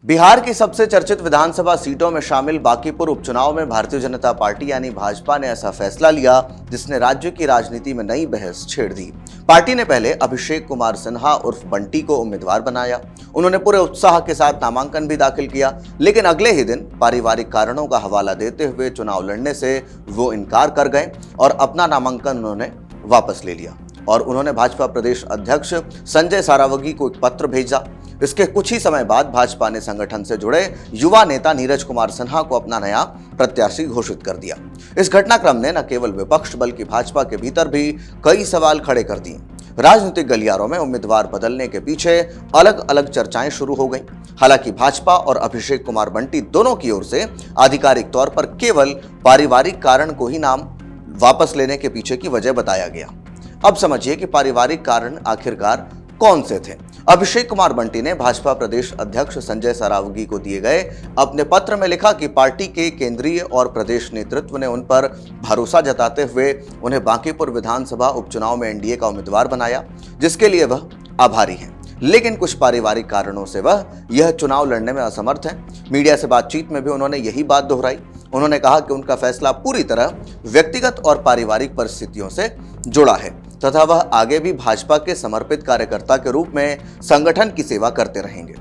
बिहार की सबसे चर्चित विधानसभा सीटों में शामिल बांकीपुर उपचुनाव में भारतीय जनता पार्टी यानी भाजपा ने ऐसा फैसला लिया जिसने राज्य की राजनीति में नई बहस छेड़ दी। पार्टी ने पहले अभिषेक कुमार सिन्हा उर्फ बंटी को उम्मीदवार बनाया। उन्होंने पूरे उत्साह के साथ नामांकन भी दाखिल किया, लेकिन अगले ही दिन पारिवारिक कारणों का हवाला देते हुए चुनाव लड़ने से वो इनकार कर गए और अपना नामांकन उन्होंने वापस ले लिया। और उन्होंने भाजपा प्रदेश अध्यक्ष संजय सारावगी को एक पत्र भेजा। इसके कुछ ही समय बाद भाजपा ने संगठन से जुड़े युवा नेता नीरज कुमार सिन्हा को अपना नया प्रत्याशी घोषित कर दिया। इस घटनाक्रम ने न केवल विपक्ष बल्कि भाजपा के भीतर भी कई सवाल खड़े कर दिए। राजनीतिक गलियारों में उम्मीदवार बदलने के पीछे अलग अलग चर्चाएं शुरू हो गई। हालांकि भाजपा और अभिषेक कुमार बंटी दोनों की ओर से आधिकारिक तौर पर केवल पारिवारिक कारण को ही नाम वापस लेने के पीछे की वजह बताया गया। अब समझिए कि पारिवारिक कारण आखिरकार कौन से थे। अभिषेक कुमार बंटी ने भाजपा प्रदेश अध्यक्ष संजय सारावगी को दिए गए अपने पत्र में लिखा कि पार्टी के केंद्रीय और प्रदेश नेतृत्व ने उन पर भरोसा जताते हुए उन्हें बांकीपुर विधानसभा उपचुनाव में एनडीए का उम्मीदवार बनाया, जिसके लिए वह आभारी हैं। लेकिन कुछ पारिवारिक कारणों से वह यह चुनाव लड़ने में असमर्थ हैं। मीडिया से बातचीत में भी उन्होंने यही बात दोहराई। उन्होंने कहा कि उनका फैसला पूरी तरह व्यक्तिगत और पारिवारिक परिस्थितियों से जुड़ा है तथा वह आगे भी भाजपा के समर्पित कार्यकर्ता के रूप में संगठन की सेवा करते रहेंगे।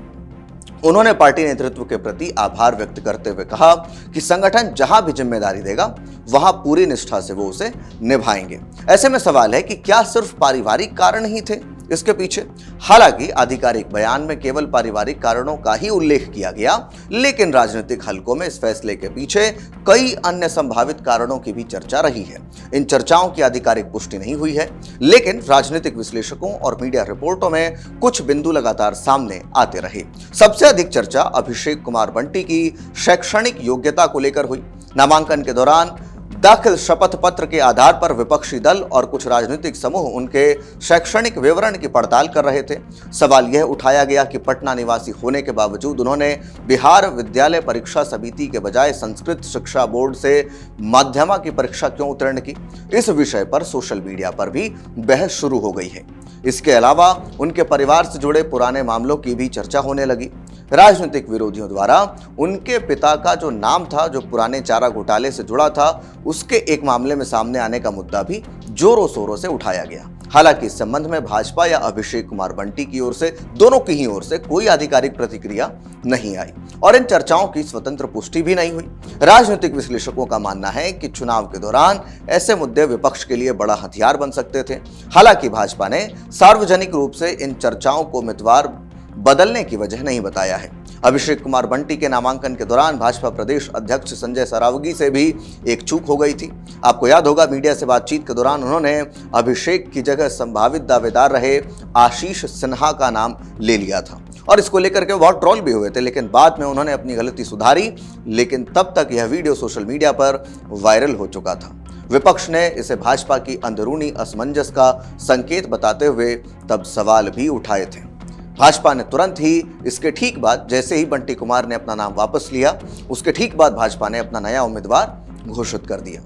उन्होंने पार्टी नेतृत्व के प्रति आभार व्यक्त करते हुए कहा कि संगठन जहां भी जिम्मेदारी देगा वहां पूरी निष्ठा से वो उसे निभाएंगे। ऐसे में सवाल है कि क्या सिर्फ पारिवारिक कारण ही थे इसके पीछे? हालांकि आधिकारिक बयान में केवल पारिवारिक कारणों का ही उल्लेख किया गया, लेकिन राजनीतिक हलकों में इस फैसले के पीछे कई अन्य संभावित कारणों की भी चर्चा रही है। इन चर्चाओं की आधिकारिक पुष्टि नहीं हुई है, लेकिन राजनीतिक विश्लेषकों और मीडिया रिपोर्टों में कुछ बिंदु लगातार सामने आते रहे। सबसे अधिक चर्चा अभिषेक कुमार बंटी की शैक्षणिक योग्यता को लेकर हुई। नामांकन के दौरान दाखिल शपथ पत्र के आधार पर विपक्षी दल और कुछ राजनीतिक समूह उनके शैक्षणिक विवरण की पड़ताल कर रहे थे। सवाल यह उठाया गया कि पटना निवासी होने के बावजूद उन्होंने बिहार विद्यालय परीक्षा समिति के बजाय संस्कृत शिक्षा बोर्ड से माध्यमा की परीक्षा क्यों उत्तीर्ण की। इस विषय पर सोशल मीडिया पर भी बहस शुरू हो गई है। इसके अलावा उनके परिवार से जुड़े पुराने मामलों की भी चर्चा होने लगी। राजनीतिक विरोधियों द्वारा उनके पिता का जो नाम था, जो पुराने चारा घोटाले से जुड़ा था, उसके एक मामले में सामने आने का मुद्दा भी जोरों शोरों से उठाया गया। हालांकि इस संबंध में भाजपा या अभिषेक कुमार बंटी की ओर से, दोनों की ही ओर से कोई आधिकारिक प्रतिक्रिया नहीं आई और इन चर्चाओं की स्वतंत्र पुष्टि भी नहीं हुई। राजनीतिक विश्लेषकों का मानना है कि चुनाव के दौरान ऐसे मुद्दे विपक्ष के लिए बड़ा हथियार बन सकते थे। हालांकि भाजपा ने सार्वजनिक रूप से इन चर्चाओं को उम्मीदवार बदलने की वजह नहीं बताया है। अभिषेक कुमार बंटी के नामांकन के दौरान भाजपा प्रदेश अध्यक्ष संजय सारावगी से भी एक चूक हो गई थी। आपको याद होगा, मीडिया से बातचीत के दौरान उन्होंने अभिषेक की जगह संभावित दावेदार रहे आशीष सिन्हा का नाम ले लिया था और इसको लेकर के बहुत ट्रोल भी हुए थे, लेकिन बाद में उन्होंने अपनी गलती सुधारी। लेकिन तब तक यह वीडियो सोशल मीडिया पर वायरल हो चुका था। विपक्ष ने इसे भाजपा की अंदरूनी असमंजस का संकेत बताते हुए तब सवाल भी उठाए थे। भाजपा ने तुरंत ही इसके ठीक बाद, जैसे ही बंटी कुमार ने अपना नाम वापस लिया, उसके ठीक बाद भाजपा ने अपना नया उम्मीदवार घोषित कर दिया।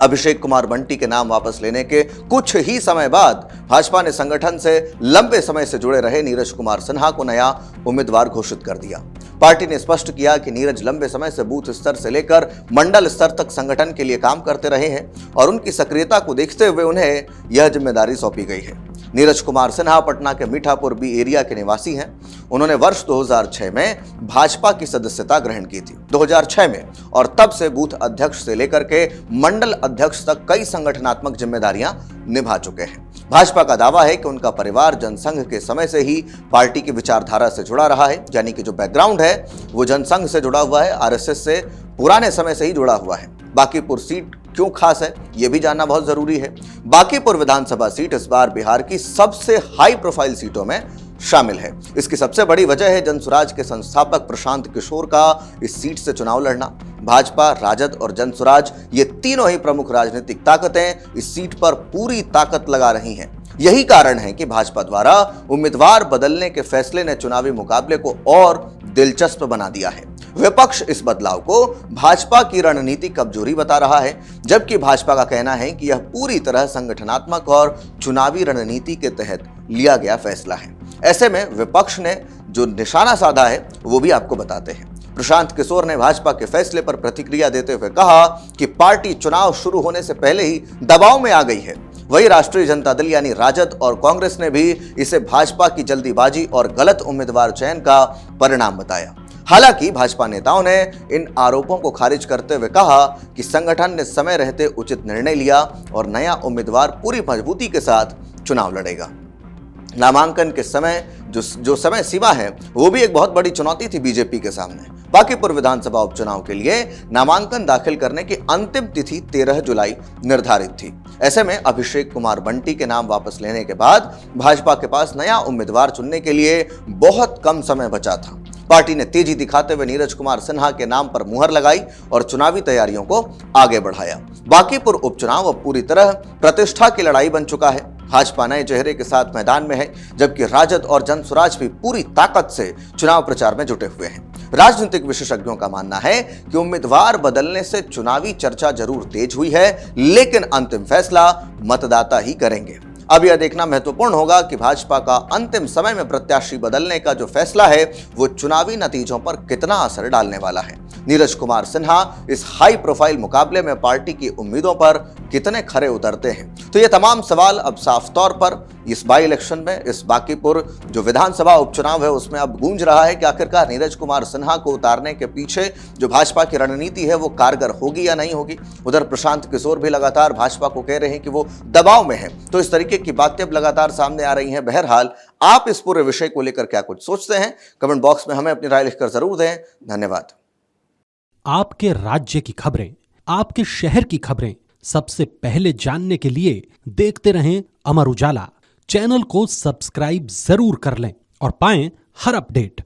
अभिषेक कुमार बंटी के नाम वापस लेने के कुछ ही समय बाद भाजपा ने संगठन से लंबे समय से जुड़े रहे नीरज कुमार सिन्हा को नया उम्मीदवार घोषित कर दिया। पार्टी ने स्पष्ट किया कि नीरज लंबे समय से बूथ स्तर से लेकर मंडल स्तर तक संगठन के लिए काम करते रहे हैं और उनकी सक्रियता को देखते हुए उन्हें यह जिम्मेदारी सौंपी गई है। नीरज कुमार सिन्हा पटना के मीठापुर बी एरिया के निवासी हैं। उन्होंने वर्ष 2006 में भाजपा की सदस्यता ग्रहण की थी 2006 में, और तब से बूथ अध्यक्ष से लेकर के मंडल अध्यक्ष तक कई संगठनात्मक जिम्मेदारियां निभा चुके हैं। भाजपा का दावा है कि उनका परिवार जनसंघ के समय से ही पार्टी की विचारधारा से जुड़ा रहा है, यानी कि जो बैकग्राउंड है वो जनसंघ से जुड़ा हुआ है, आरएसएस से पुराने समय से ही जुड़ा हुआ है। बांकीपुर सीट क्यों खास है, यह भी जानना बहुत जरूरी है। बांकीपुर विधानसभा सीट इस बार बिहार की सबसे हाई प्रोफाइल सीटों में शामिल है। इसकी सबसे बड़ी वजह है जनसुराज के संस्थापक प्रशांत किशोर का इस सीट से चुनाव लड़ना। भाजपा, राजद और जनसुराज, ये तीनों ही प्रमुख राजनीतिक ताकतें इस सीट पर पूरी ताकत लगा रही हैं। यही कारण है कि भाजपा द्वारा उम्मीदवार बदलने के फैसले ने चुनावी मुकाबले को और दिलचस्प बना दिया है। विपक्ष इस बदलाव को भाजपा की रणनीतिक कमजोरी बता रहा है, जबकि भाजपा का कहना है कि यह पूरी तरह संगठनात्मक और चुनावी रणनीति के तहत लिया गया फैसला है। ऐसे में विपक्ष ने जो निशाना साधा है वो भी आपको बताते हैं। प्रशांत किशोर ने भाजपा के फैसले पर प्रतिक्रिया देते हुए कहा कि पार्टी चुनाव शुरू होने से पहले ही दबाव में आ गई है। वही राष्ट्रीय जनता दल यानी राजद और कांग्रेस ने भी इसे भाजपा की जल्दीबाजी और गलत उम्मीदवार चयन का परिणाम बताया। हालांकि भाजपा नेताओं ने इन आरोपों को खारिज करते हुए कहा कि संगठन ने समय रहते उचित निर्णय लिया और नया उम्मीदवार पूरी मजबूती के साथ चुनाव लड़ेगा। नामांकन के समय जो समय सीमा है वो भी एक बहुत बड़ी चुनौती थी बीजेपी के सामने। बांकीपुर विधानसभा उपचुनाव के लिए नामांकन दाखिल करने की अंतिम तिथि 13 जुलाई निर्धारित थी। ऐसे में अभिषेक कुमार बंटी के नाम वापस लेने के बाद भाजपा के पास नया उम्मीदवार चुनने के लिए बहुत कम समय बचा था। पार्टी ने तेजी दिखाते हुए नीरज कुमार सिन्हा के नाम पर मुहर लगाई और चुनावी तैयारियों को आगे बढ़ाया। बांकीपुर उपचुनाव अब पूरी तरह प्रतिष्ठा की लड़ाई बन चुका है। भाजपा नए चेहरे के साथ मैदान में है, जबकि राजद और जनसुराज भी पूरी ताकत से चुनाव प्रचार में जुटे हुए हैं। राजनीतिक विशेषज्ञों का मानना है कि उम्मीदवार बदलने से चुनावी चर्चा जरूर तेज हुई है, लेकिन अंतिम फैसला मतदाता ही करेंगे। अब यह देखना महत्वपूर्ण होगा कि भाजपा का अंतिम समय में प्रत्याशी बदलने का जो फैसला है वो चुनावी नतीजों पर कितना असर डालने वाला है। नीरज कुमार सिन्हा इस हाई प्रोफाइल मुकाबले में पार्टी की उम्मीदों पर कितने खरे उतरते हैं। तो ये तमाम सवाल अब साफ तौर पर इस बाई इलेक्शन में, इस बांकीपुर जो विधानसभा उपचुनाव है उसमें अब गूंज रहा है कि आखिरकार नीरज कुमार सिन्हा को उतारने के पीछे जो भाजपा की रणनीति है वो कारगर होगी या नहीं होगी। उधर प्रशांत किशोर भी लगातार भाजपा को कह रहे हैं कि वो दबाव में है। तो इस तरीके की बातें अब लगातार सामने आ रही हैं। बहरहाल आप इस पूरे विषय को लेकर क्या कुछ सोचते हैं, कमेंट बॉक्स में हमें अपनी राय लिखकर जरूर दें। धन्यवाद। आपके राज्य की खबरें, आपके शहर की खबरें सबसे पहले जानने के लिए देखते रहें अमर उजाला। चैनल को सब्सक्राइब जरूर कर लें और पाएं हर अपडेट।